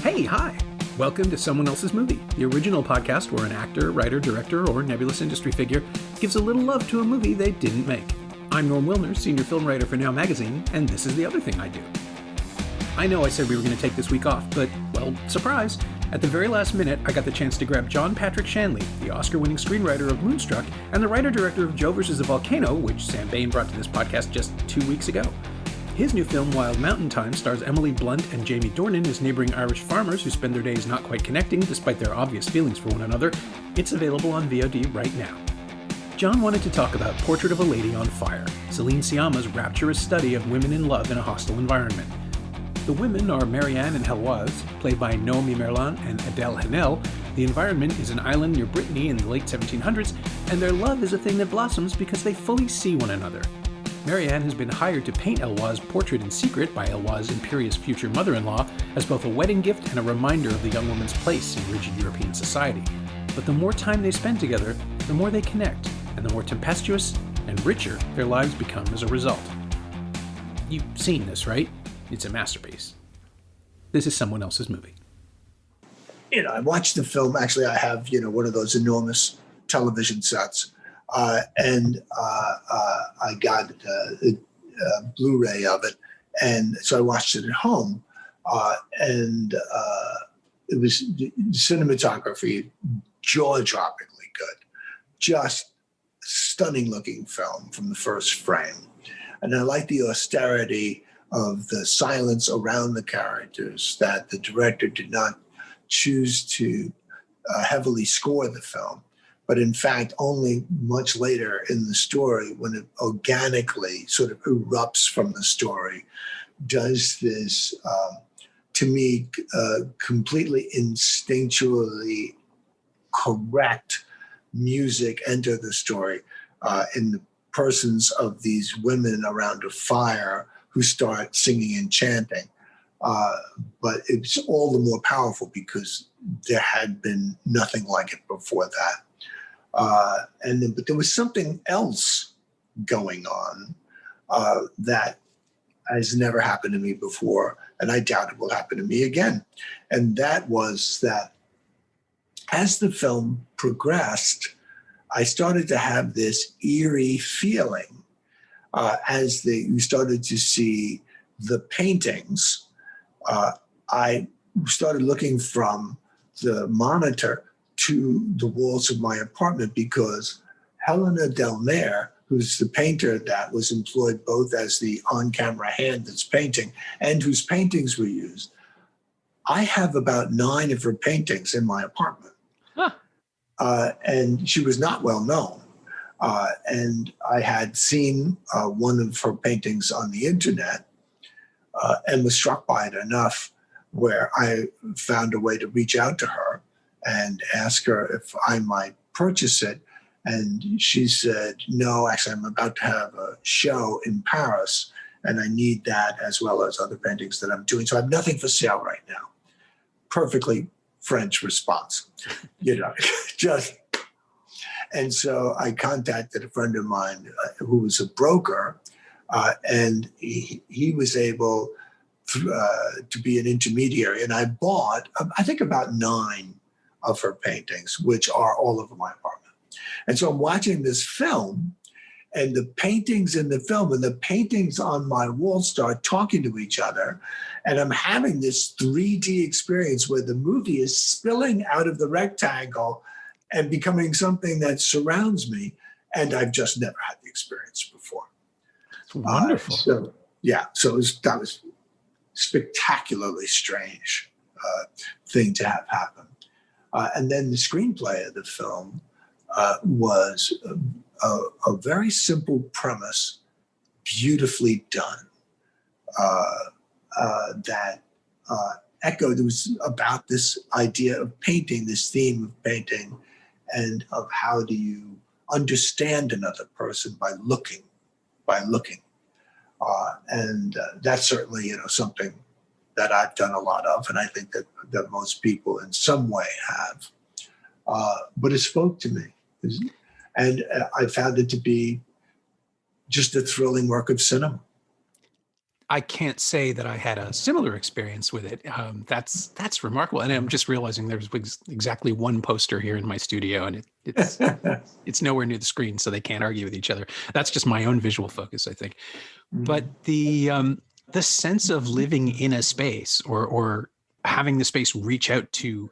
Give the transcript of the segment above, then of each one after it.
Hey, hi! Welcome to Someone Else's Movie, the original podcast where an actor, writer, director, or nebulous industry figure gives a little love to a movie they didn't make. I'm Norm Wilner, senior film writer for Now Magazine, and this is the other thing I do. I know I said we were going to take this week off, but, well, surprise! At the very last minute, I got the chance to grab Patrick Shanley, the Oscar-winning screenwriter of Moonstruck and the writer-director of Joe vs. the Volcano, which Sam Bain brought to this podcast just 2 weeks ago. His new film, Wild Mountain Thyme, stars Emily Blunt and Jamie Dornan as neighboring Irish farmers who spend their days not quite connecting despite their obvious feelings for one another. It's available on VOD right now. John wanted to talk about Portrait of a Lady on Fire, Celine Sciamma's rapturous study of women in love in a hostile environment. The women are Marianne and Heloise, played by Noémie Merlan and Adèle Haenel. The environment is an island near Brittany in the late 1700s, and their love is a thing that blossoms because they fully see one another. Marianne has been hired to paint Heloise's portrait in secret by Heloise's imperious future mother-in-law as both a wedding gift and a reminder of the young woman's place in rigid European society. But the more time they spend together, the more they connect, and the more tempestuous and richer their lives become as a result. You've seen this, right? It's a masterpiece. This is Someone Else's Movie. I watched the film. Actually, I have, one of those enormous television sets. And I got a Blu-ray of it. And so I watched it at home. And it was cinematography, jaw-droppingly good. Just stunning looking film from the first frame. And I like the austerity of the silence around the characters, that the director did not choose to heavily score the film. But in fact, only much later in the story, when it organically sort of erupts from the story, does this, to me, completely instinctually correct music enter the story in the persons of these women around a fire who start singing and chanting. But it's all the more powerful because there had been nothing like it before that. But there was something else going on that has never happened to me before, and I doubt it will happen to me again. And that was that as the film progressed, I started to have this eerie feeling as you started to see the paintings. I started looking from the monitor to the walls of my apartment because Helena Del Mar, who's the painter that was employed both as the on-camera hand that's painting and whose paintings were used, I have about 9 of her paintings in my apartment. Huh. And she was not well known. And I had seen one of her paintings on the internet and was struck by it enough where I found a way to reach out to her and ask her if I might purchase it. And she said, no, actually, I'm about to have a show in Paris, and I need that as well as other paintings that I'm doing. So I have nothing for sale right now. Perfectly French response, just. And so I contacted a friend of mine who was a broker, and he was able to be an intermediary. And I bought, I think, about 9 of her paintings, which are all over my apartment. And so I'm watching this film, and the paintings in the film and the paintings on my wall start talking to each other. And I'm having this 3D experience where the movie is spilling out of the rectangle and becoming something that surrounds me. And I've just never had the experience before. It's wonderful. So that was spectacularly strange thing to have happen. And then the screenplay of the film was a very simple premise, beautifully done, that echoed. It was about this idea of painting, this theme of painting, and of how do you understand another person by looking. And that's certainly, something that I've done a lot of, and I think that most people in some way have. But it spoke to me. And I found it to be just a thrilling work of cinema. I can't say that I had a similar experience with it. That's remarkable, and I'm just realizing there's exactly one poster here in my studio, and it's nowhere near the screen, so they can't argue with each other. That's just my own visual focus, I think. But the sense of living in a space or having the space reach out to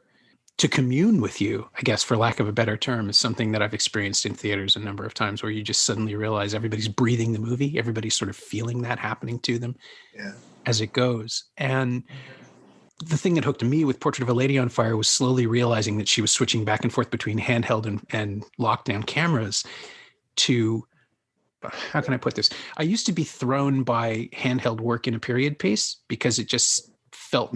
commune with you, I guess, for lack of a better term, is something that I've experienced in theaters a number of times, where you just suddenly realize everybody's breathing the movie. Everybody's sort of feeling that happening to them as it goes. And the thing that hooked me with Portrait of a Lady on Fire was slowly realizing that she was switching back and forth between handheld and lockdown cameras to, how can I put this? I used to be thrown by handheld work in a period piece because it just felt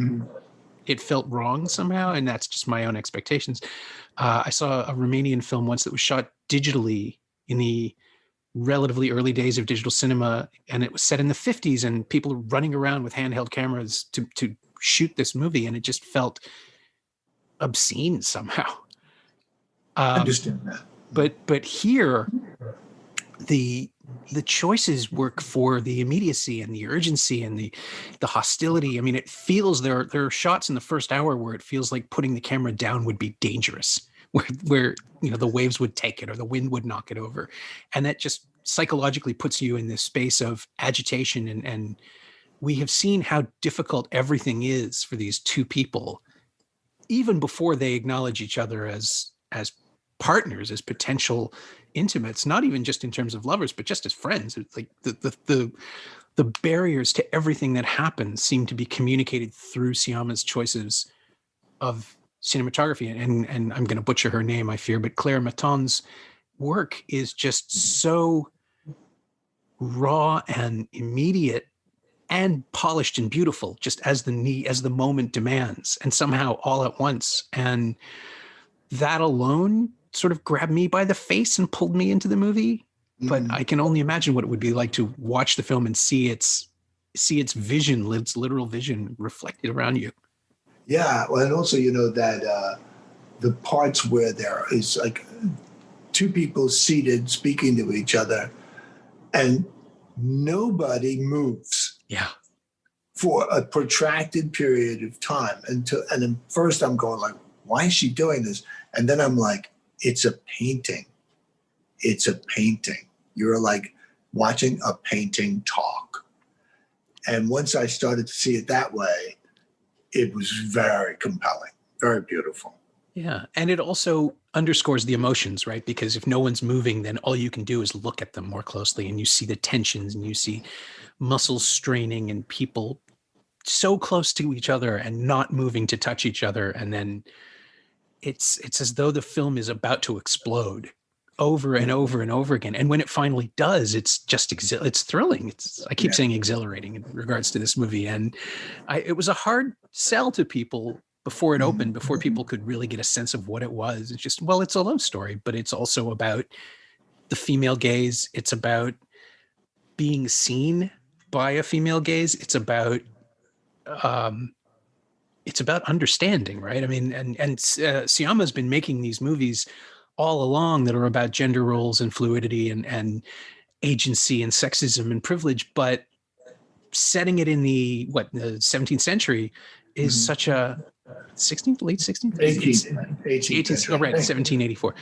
it felt wrong somehow, and that's just my own expectations. I saw a Romanian film once that was shot digitally in the relatively early days of digital cinema, and it was set in the 50s, and people were running around with handheld cameras to shoot this movie, and it just felt obscene somehow. I understand that. But here, the choices work for the immediacy and the urgency and the hostility. I mean, it feels there are shots in the first hour where it feels like putting the camera down would be dangerous, where the waves would take it or the wind would knock it over, and that just psychologically puts you in this space of agitation. And we have seen how difficult everything is for these two people, even before they acknowledge each other as partners, as potential intimates, not even just in terms of lovers, but just as friends. It's like the barriers to everything that happens seem to be communicated through Sciamma's choices of cinematography. And I'm going to butcher her name, I fear, but Claire Maton's work is just so raw and immediate and polished and beautiful, just as the moment demands, and somehow all at once. And that alone sort of grabbed me by the face and pulled me into the movie. But I can only imagine what it would be like to watch the film and see its vision, its literal vision reflected around you. Yeah, well, and also, that the parts where there is like two people seated speaking to each other and nobody moves. Yeah. For a protracted period of time. And then first I'm going like, why is she doing this? And then I'm like, it's a painting. It's a painting. You're like watching a painting talk. And once I started to see it that way, it was very compelling, very beautiful. Yeah. And it also underscores the emotions, right? Because if no one's moving, then all you can do is look at them more closely, and you see the tensions and you see muscles straining and people so close to each other and not moving to touch each other. And then it's as though the film is about to explode over and over and over again. And when it finally does, it's just it's thrilling. I keep saying exhilarating in regards to this movie. And it was a hard sell to people before it opened, before people could really get a sense of what it was. It's just, well, it's a love story, but it's also about the female gaze. It's about being seen by a female gaze. It's about understanding, right? I mean, and Sciamma's been making these movies all along that are about gender roles and fluidity and agency and sexism and privilege, but setting it in the 17th century is such a 16th, late 16th, 18th. Oh, right, 1784.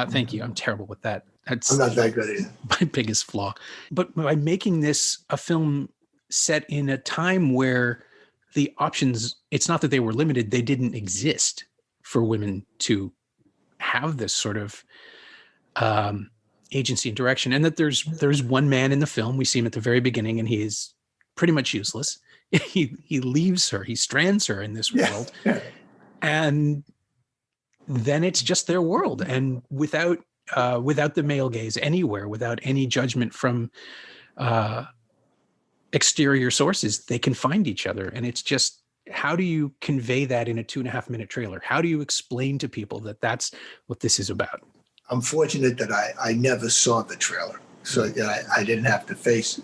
Thank you. I'm terrible with that. I'm not that good either. My biggest flaw. But by making this a film set in a time where the options, it's not that they were limited, they didn't exist for women to have this sort of agency and direction. And that there's one man in the film, we see him at the very beginning, and he is pretty much useless. He leaves her, he strands her in this world. And then it's just their world. And without the male gaze anywhere, without any judgment from exterior sources, they can find each other. And it's just, how do you convey that in a 2.5-minute trailer? How do you explain to people that that's what this is about? I'm fortunate that I never saw the trailer, so I didn't have to face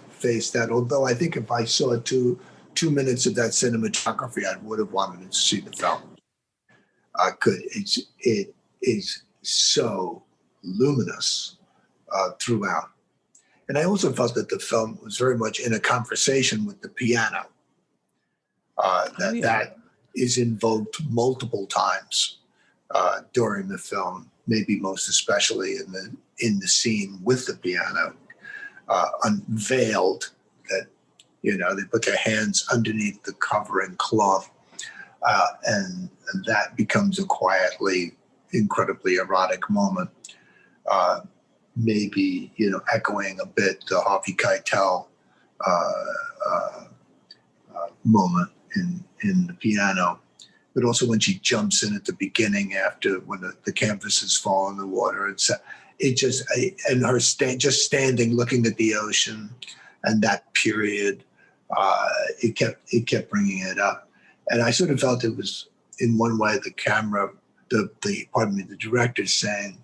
that. Although I think if I saw 2 minutes of that cinematography, I would have wanted to see the film. It is so luminous throughout. And I also felt that the film was very much in a conversation with the piano. That is invoked multiple times during the film, maybe most especially in the scene with the piano, unveiled. That they put their hands underneath the covering cloth, and that becomes a quietly incredibly erotic moment. Maybe echoing a bit the Harvey Keitel moment in the piano, but also when she jumps in at the beginning after when the canvases fall in the water, and her just standing looking at the ocean and that period, it kept bringing it up, and I sort of felt it was in one way the camera, the director saying,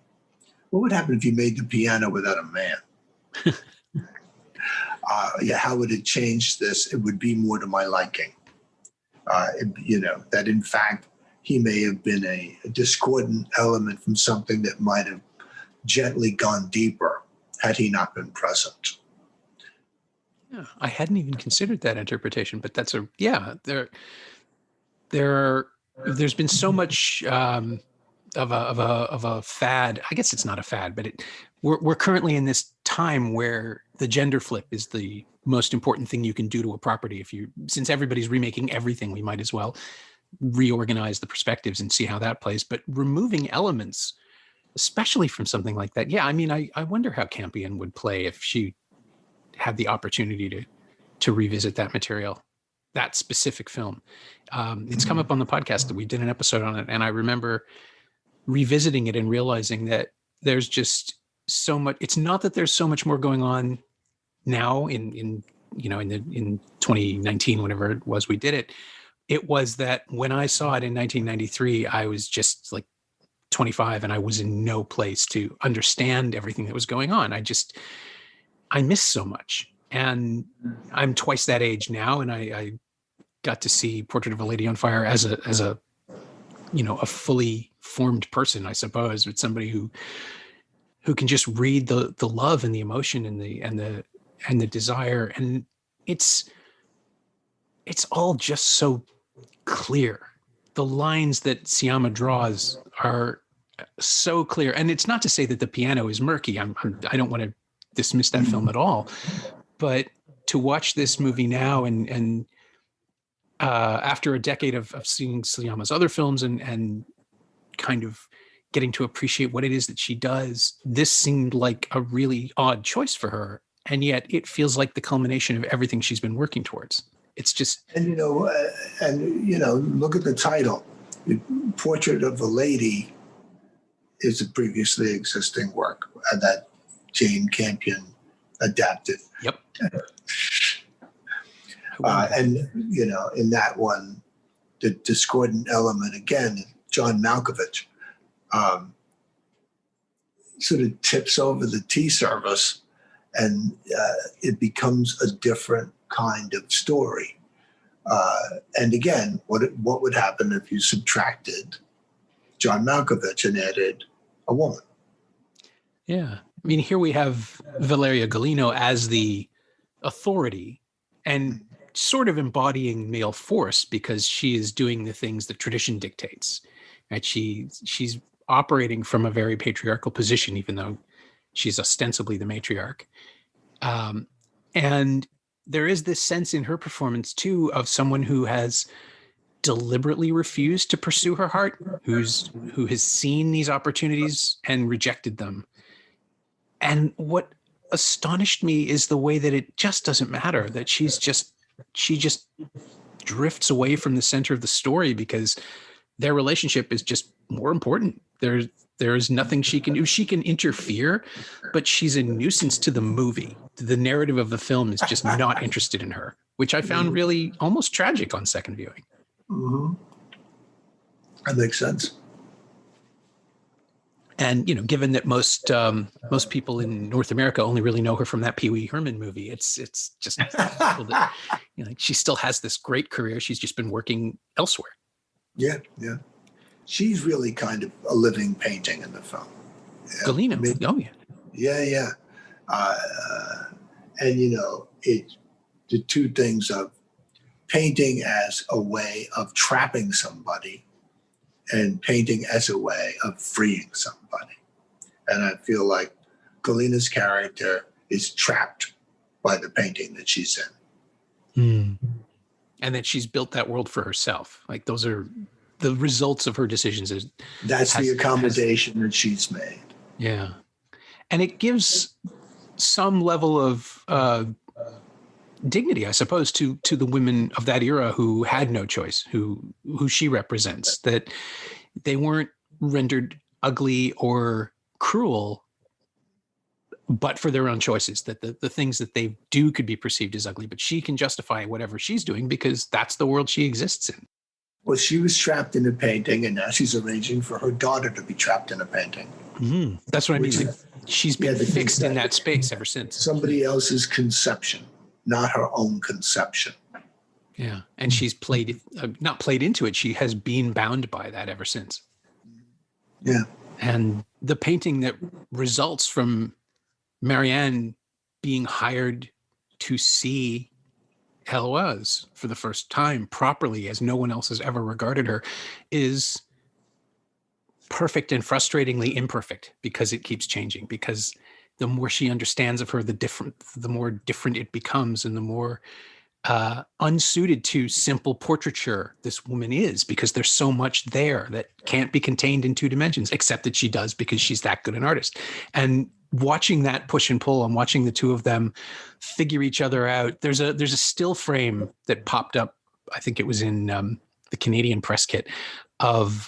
what would happen if you made the piano without a man? How would it change this? It would be more to my liking. That in fact, he may have been a discordant element from something that might have gently gone deeper had he not been present. Yeah, I hadn't even considered that interpretation, but there's been so much of a fad. I guess it's not a fad, but we're currently in this time where the gender flip is the most important thing you can do to a property. Since everybody's remaking everything, we might as well reorganize the perspectives and see how that plays. But removing elements, especially from something like that, I wonder how Campion would play if she had the opportunity to revisit that material, that specific film. It's come up on the podcast that we did an episode on it, and I remember revisiting it and realizing that there's just so much. It's not that there's so much more going on now in 2019, whenever it was we did it. It was that when I saw it in 1993, I was just like 25 and I was in no place to understand everything that was going on. I missed so much, and I'm twice that age now, and I got to see Portrait of a Lady on Fire as a fully formed person, I suppose, with somebody who can just read the love and the emotion and the desire, and it's all just so clear. The lines that Sciamma draws are so clear, and it's not to say that the piano is murky. I don't want to dismiss that film at all, but to watch this movie now and after a decade of seeing Sciamma's other films and kind of getting to appreciate what it is that she does, this seemed like a really odd choice for her, and yet it feels like the culmination of everything she's been working towards. It's just, and look at the title. Portrait of a Lady is a previously existing work that Jane Campion adapted. Yep. And in that one, the discordant element again, John Malkovich, sort of tips over the tea service, and it becomes a different kind of story. And again, what would happen if you subtracted John Malkovich and added a woman? Yeah. I mean, here we have Valeria Golino as the authority and sort of embodying male force, because she is doing the things that tradition dictates. Right? She's operating from a very patriarchal position, even though she's ostensibly the matriarch. And there is this sense in her performance too of someone who has deliberately refused to pursue her heart, who has seen these opportunities and rejected them. And what astonished me is the way that it just doesn't matter, that she just drifts away from the center of the story because their relationship is just more important. There's nothing she can do. She can interfere, but she's a nuisance to the movie. The narrative of the film is just not interested in her, which I found really almost tragic on second viewing. Mm-hmm. That makes sense. And given that most people in North America only really know her from that Pee Wee Herman movie, it's just that, she still has this great career. She's just been working elsewhere. Yeah. She's really kind of a living painting in the film. Golino. Oh yeah. Yeah. Uh, and, the two things of painting as a way of trapping somebody and painting as a way of freeing somebody. And I feel like Galina's character is trapped by the painting that she's in. And that she's built that world for herself. Like those are the results of her decisions. That's the accommodation that she's made. Yeah. And it gives some level of dignity, I suppose, to the women of that era who had no choice, who she represents, that they weren't rendered ugly or cruel, but for their own choices, that the things that they do could be perceived as ugly, but she can justify whatever she's doing because that's the world she exists in. Well, she was trapped in a painting, and now she's arranging for her daughter to be trapped in a painting. Mm-hmm. That's what I mean. She's been fixed in that space ever since. Somebody else's conception, not her own conception. Yeah. And she's not played into it. She has been bound by that ever since. Yeah. And the painting that results from Marianne being hired to see Heloise for the first time properly, as no one else has ever regarded her, is perfect and frustratingly imperfect because it keeps changing, because the more she understands of her, the more different it becomes, and the more unsuited to simple portraiture this woman is, because there's so much there that can't be contained in 2 dimensions, except that she does because she's that good an artist. And watching that push and pull, and watching the two of them figure each other out. There's a still frame that popped up, I think it was in the Canadian press kit, of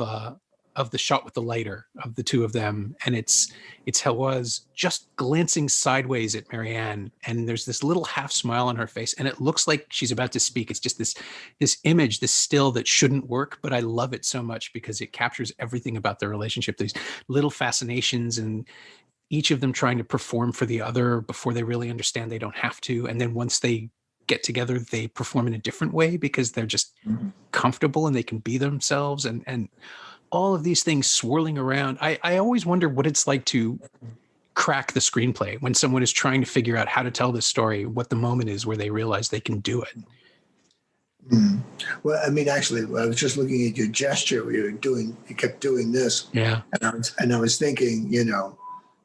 the shot with the lighter of the two of them, and it's Heloise just glancing sideways at Marianne, and there's this little half smile on her face, and it looks like she's about to speak. It's just this image, this still that shouldn't work, but I love it so much because it captures everything about their relationship. These little fascinations, and each of them trying to perform for the other before they really understand they don't have to, and then once they get together, they perform in a different way because they're just comfortable and they can be themselves, and all of these things swirling around. I always wonder what it's like to crack the screenplay when someone is trying to figure out how to tell this story, what the moment is where they realize they can do it. Well, I mean, actually, I was just looking at your gesture where you kept doing this. Yeah. And I was thinking,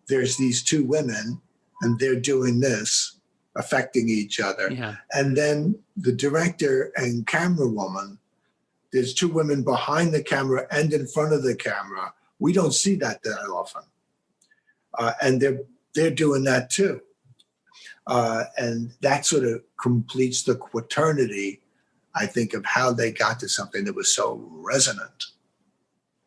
there's these two women and they're doing this, affecting each other. Yeah. And then the director and camera woman, there's two women behind the camera and in front of the camera. We don't see that often. And they're doing that too. And that sort of completes the quaternity, I think, of how they got to something that was so resonant.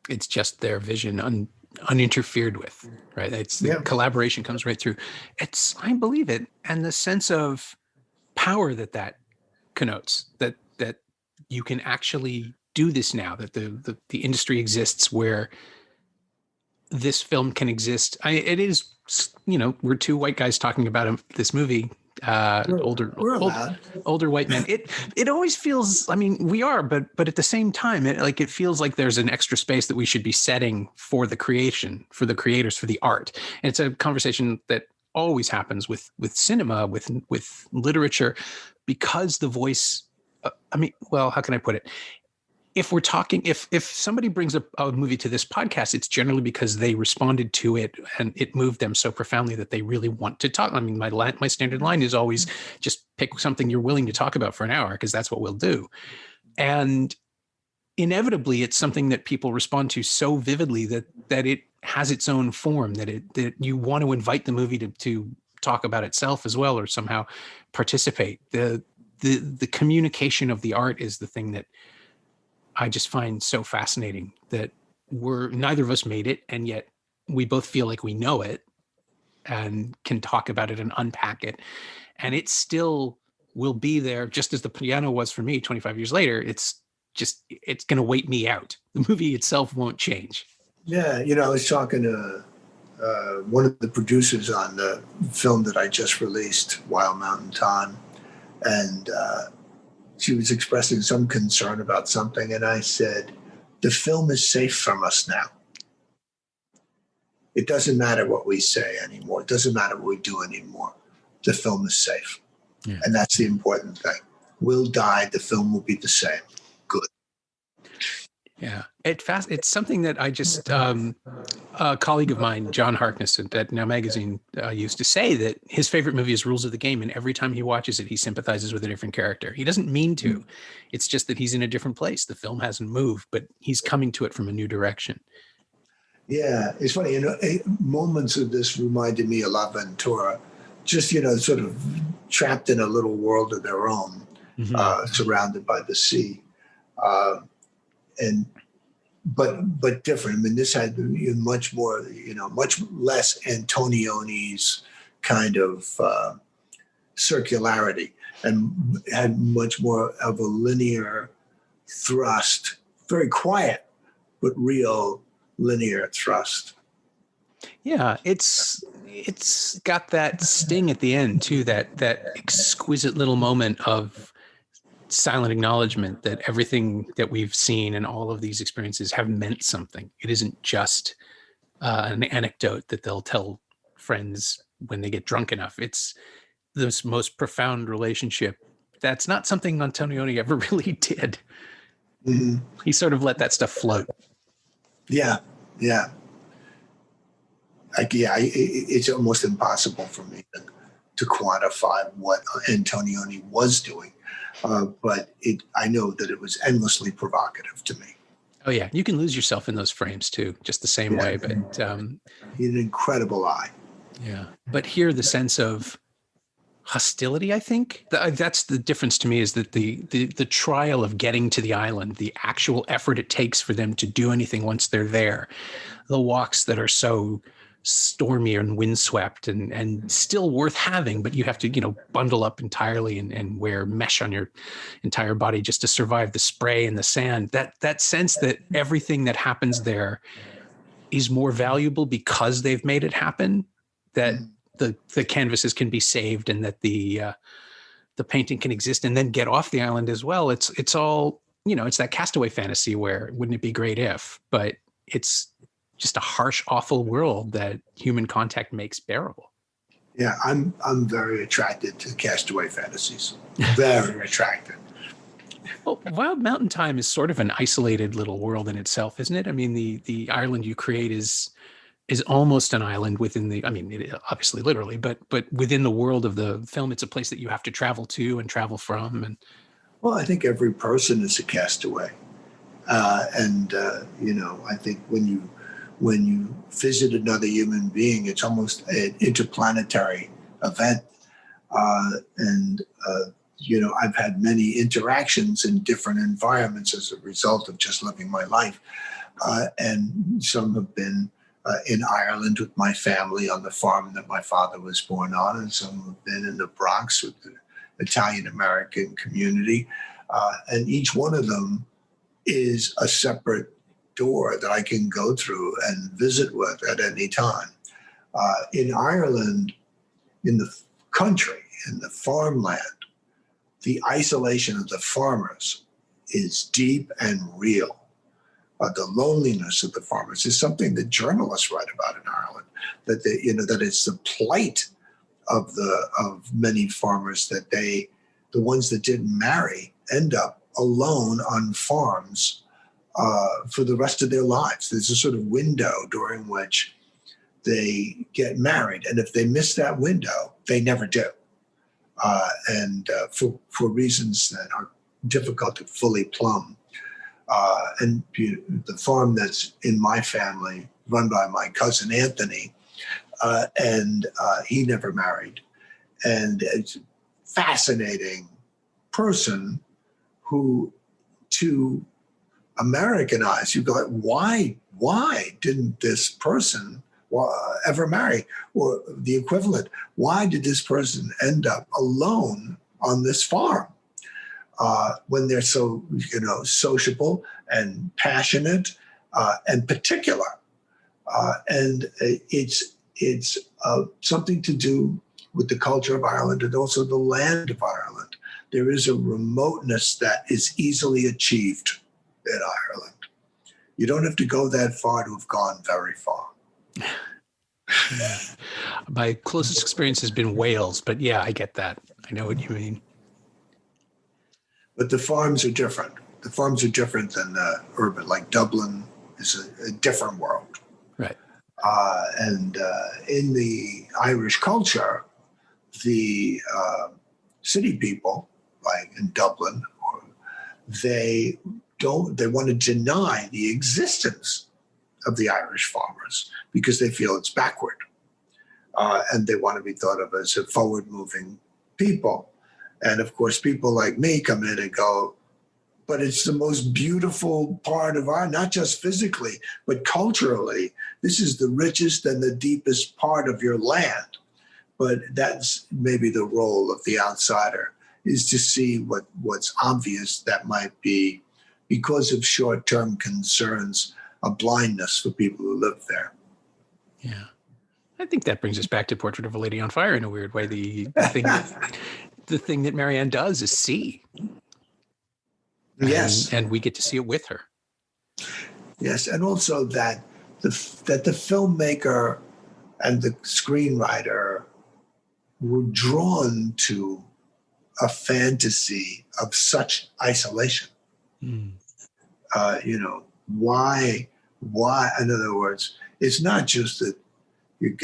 It's just their vision uninterfered with, right? It's the collaboration comes right through. I believe it. And the sense of power that connotes, that you can actually do this now, that the industry exists where this film can exist. It is, we're two white guys talking about this movie, older white men. It always feels, we are, but at the same time, it feels like there's an extra space that we should be setting for the creation, for the creators, for the art. And it's a conversation that always happens with cinema, with literature, because the voice, how can I put it? If we're talking, if somebody brings a movie to this podcast, it's generally because they responded to it and it moved them so profoundly that they really want to talk. My standard line is always just pick something you're willing to talk about for an hour, because that's what we'll do. And inevitably, it's something that people respond to so vividly that it has its own form, that you want to invite the movie to talk about itself as well, or somehow participate. The communication of the art is the thing that I just find so fascinating, that neither of us made it, and yet we both feel like we know it and can talk about it and unpack it. And it still will be there, just as the piano was for me 25 years later. It's going to wait me out. The movie itself won't change. Yeah. I was talking to one of the producers on the film that I just released, Wild Mountain Thyme, and she was expressing some concern about something, and I said, the film is safe from us now. It doesn't matter what we say anymore. It doesn't matter what we do anymore. The film is safe. Yeah. And that's the important thing. We'll die. The film will be the same. Good. Yeah. It's something that I just, a colleague of mine, John Harkness at Now Magazine, used to say that his favorite movie is Rules of the Game. And every time he watches it, he sympathizes with a different character. He doesn't mean to. It's just that he's in a different place. The film hasn't moved, but he's coming to it from a new direction. Yeah. It's funny, moments of this reminded me of La Ventura, just, sort of trapped in a little world of their own, surrounded by the sea. But different. I mean, this had much more, much less Antonioni's kind of circularity, and had much more of a linear thrust, very quiet, but real linear thrust. Yeah, it's got that sting at the end too, that exquisite little moment of silent acknowledgement that everything that we've seen and all of these experiences have meant something. It isn't just an anecdote that they'll tell friends when they get drunk enough. It's this most profound relationship. That's not something Antonioni ever really did. Mm-hmm. He sort of let that stuff float. Yeah. It's almost impossible for me to quantify what Antonioni was doing. But I know that it was endlessly provocative to me. Oh yeah, you can lose yourself in those frames too, just the same way. But he had an incredible eye. Yeah, but here the sense of hostility, I think that's the difference to me, is that the trial of getting to the island, the actual effort it takes for them to do anything once they're there, the walks that are so stormy and windswept and still worth having, but you have to, bundle up entirely and wear mesh on your entire body just to survive the spray and the sand. That sense that everything that happens there is more valuable because they've made it happen, that the canvases can be saved and that the painting can exist and then get off the island as well. It's all, it's that Castaway fantasy where wouldn't it be great if, but it's just a harsh, awful world that human contact makes bearable. Yeah, I'm very attracted to Castaway fantasies. Very attracted. Well, Wild Mountain Thyme is sort of an isolated little world in itself, isn't it? I mean, the island you create is almost an island within it, obviously literally, but within the world of the film, it's a place that you have to travel to and travel from. And well, I think every person is a castaway, I think when you visit another human being, it's almost an interplanetary event. I've had many interactions in different environments as a result of just living my life. And some have been in Ireland with my family on the farm that my father was born on, and some have been in the Bronx with the Italian-American community. And each one of them is a separate door that I can go through and visit with at any time. In Ireland, in the country, in the farmland, the isolation of the farmers is deep and real. The loneliness of the farmers is something that journalists write about in Ireland. That it's the plight of many farmers that the ones that didn't marry end up alone on farms for the rest of their lives. There's a sort of window during which they get married, and if they miss that window, they never do. For reasons that are difficult to fully plumb. The farm that's in my family, run by my cousin Anthony, he never married. And it's a fascinating person who, to American eyes, you go, why didn't this person ever marry? Or the equivalent, why did this person end up alone on this farm? When they're so, sociable and passionate and particular. It's something to do with the culture of Ireland and also the land of Ireland. There is a remoteness that is easily achieved in Ireland. You don't have to go that far to have gone very far. Yeah. My closest experience has been Wales, but yeah, I get that. I know what you mean. But the farms are different. The farms are different than urban. Like Dublin is a different world. Right. And in the Irish culture, the city people, like in Dublin, they want to deny the existence of the Irish farmers because they feel it's backward. And they want to be thought of as a forward-moving people. And of course, people like me come in and go, but it's the most beautiful part of not just physically, but culturally. This is the richest and the deepest part of your land. But that's maybe the role of the outsider, is to see what's obvious that might be, because of short-term concerns, a blindness for people who live there. Yeah. I think that brings us back to Portrait of a Lady on Fire in a weird way. The thing that Marianne does is see. Yes. And we get to see it with her. Yes. And also that the filmmaker and the screenwriter were drawn to a fantasy of such isolation. Why, in other words, it's not just that you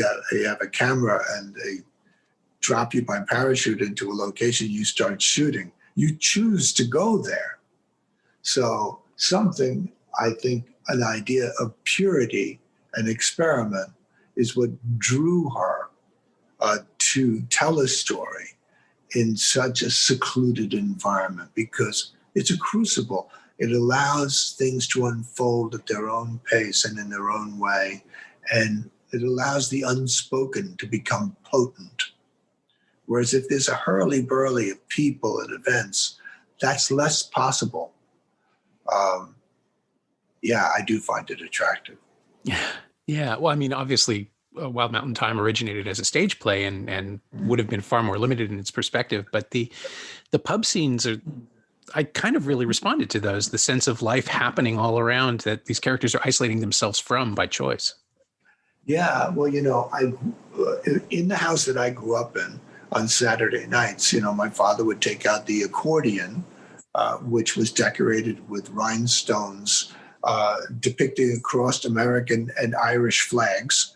have a camera and they drop you by parachute into a location, you start shooting. You choose to go there. So something, I think, an idea of purity and experiment is what drew her to tell a story in such a secluded environment, because it's a crucible. It allows things to unfold at their own pace and in their own way. And it allows the unspoken to become potent. Whereas if there's a hurly-burly of people and events, that's less possible. I do find it attractive. Yeah. Well, I mean, obviously, Wild Mountain Thyme originated as a stage play and would have been far more limited in its perspective. But the pub scenes I kind of really responded to those, the sense of life happening all around that these characters are isolating themselves from by choice. Yeah, well, in the house that I grew up in on Saturday nights, my father would take out the accordion, which was decorated with rhinestones depicting across American and Irish flags,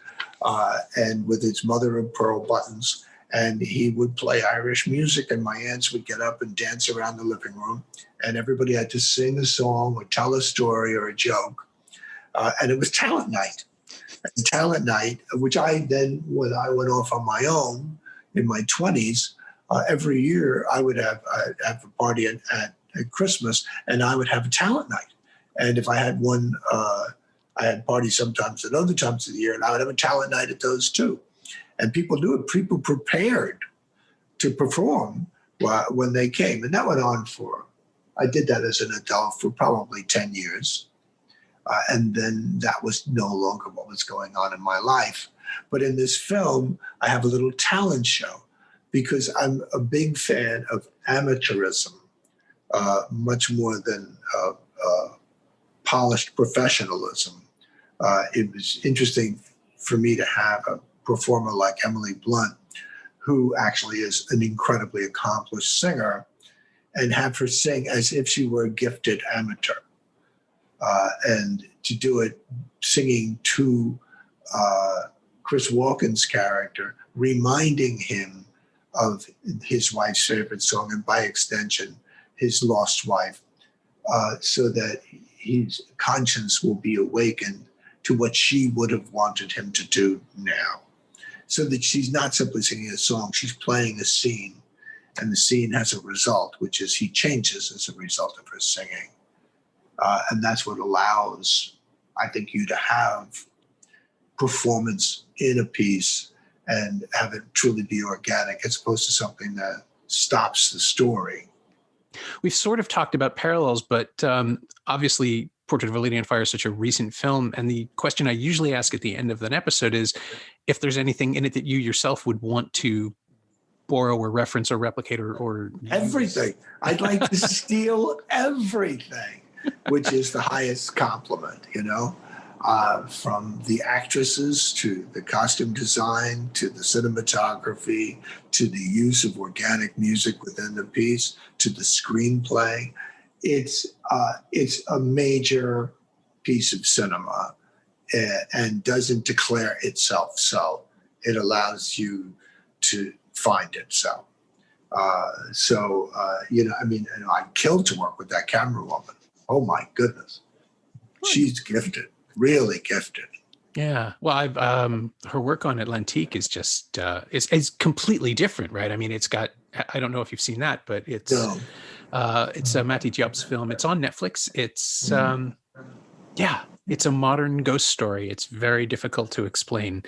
and with its mother of pearl buttons. And he would play Irish music, and my aunts would get up and dance around the living room, and everybody had to sing a song or tell a story or a joke. And it was talent night. And talent night, which I then, when I went off on my own in my 20s, every year I would have a party at Christmas, and I would have a talent night. And if I had one, I had parties sometimes at other times of the year, and I would have a talent night at those too. And people knew it. People prepared to perform when they came. And that went on I did that as an adult for probably 10 years. And then that was no longer what was going on in my life. But in this film, I have a little talent show because I'm a big fan of amateurism, much more than polished professionalism. It was interesting for me to have a performer like Emily Blunt, who actually is an incredibly accomplished singer, and have her sing as if she were a gifted amateur. And to do it singing to Chris Walken's character, reminding him of his wife's favorite song, and by extension, his lost wife, so that his conscience will be awakened to what she would have wanted him to do now. So that she's not simply singing a song, she's playing a scene, and the scene has a result, which is he changes as a result of her singing. And that's what allows, I think, you to have performance in a piece and have it truly be organic, as opposed to something that stops the story. We've sort of talked about parallels, but obviously Portrait of a Lady on Fire is such a recent film. And the question I usually ask at the end of an episode is if there's anything in it that you yourself would want to borrow or reference or replicate or everything. I'd like to steal everything, which is the highest compliment, from the actresses to the costume design to the cinematography to the use of organic music within the piece to the screenplay. It's a major piece of cinema and doesn't declare itself so. It allows you to find it so. I'd kill to work with that camera woman. Oh my goodness. She's gifted, really gifted. Yeah. Well, I've her work on Atlantique is just is completely different, right? I mean, it's got, I don't know if you've seen that, but it's a Mati Diop's film. It's on Netflix. It's it's a modern ghost story. It's very difficult to explain,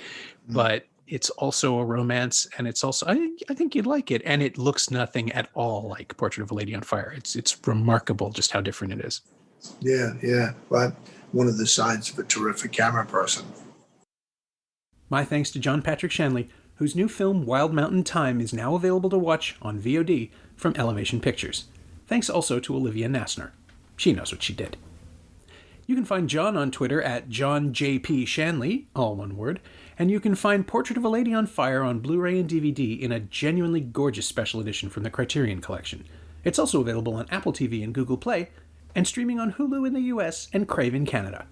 but it's also a romance, and it's also, I think you'd like it. And it looks nothing at all like Portrait of a Lady on Fire. It's remarkable just how different it is. Yeah. But one of the signs of a terrific camera person. My thanks to John Patrick Shanley, whose new film Wild Mountain Thyme is now available to watch on VOD from Elevation Pictures. Thanks also to Olivia Nassner. She knows what she did. You can find John on Twitter at JohnJPShanley, all one word, and you can find Portrait of a Lady on Fire on Blu-ray and DVD in a genuinely gorgeous special edition from the Criterion Collection. It's also available on Apple TV and Google Play, and streaming on Hulu in the US and Crave in Canada.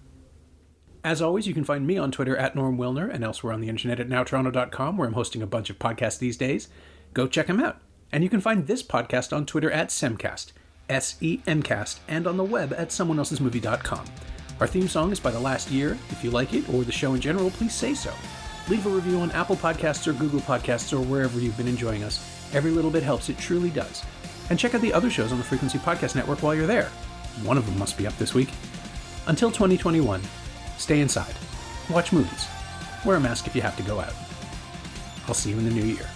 As always, you can find me on Twitter at Norm Wilner and elsewhere on the internet at nowtoronto.com, where I'm hosting a bunch of podcasts these days. Go check them out. And you can find this podcast on Twitter at Semcast, SEMcast, and on the web at someoneelsesmovie.com. Our theme song is by The Last Year. If you like it, or the show in general, please say so. Leave a review on Apple Podcasts or Google Podcasts or wherever you've been enjoying us. Every little bit helps, it truly does. And check out the other shows on the Frequency Podcast Network while you're there. One of them must be up this week. Until 2021, stay inside, watch movies, wear a mask if you have to go out. I'll see you in the new year.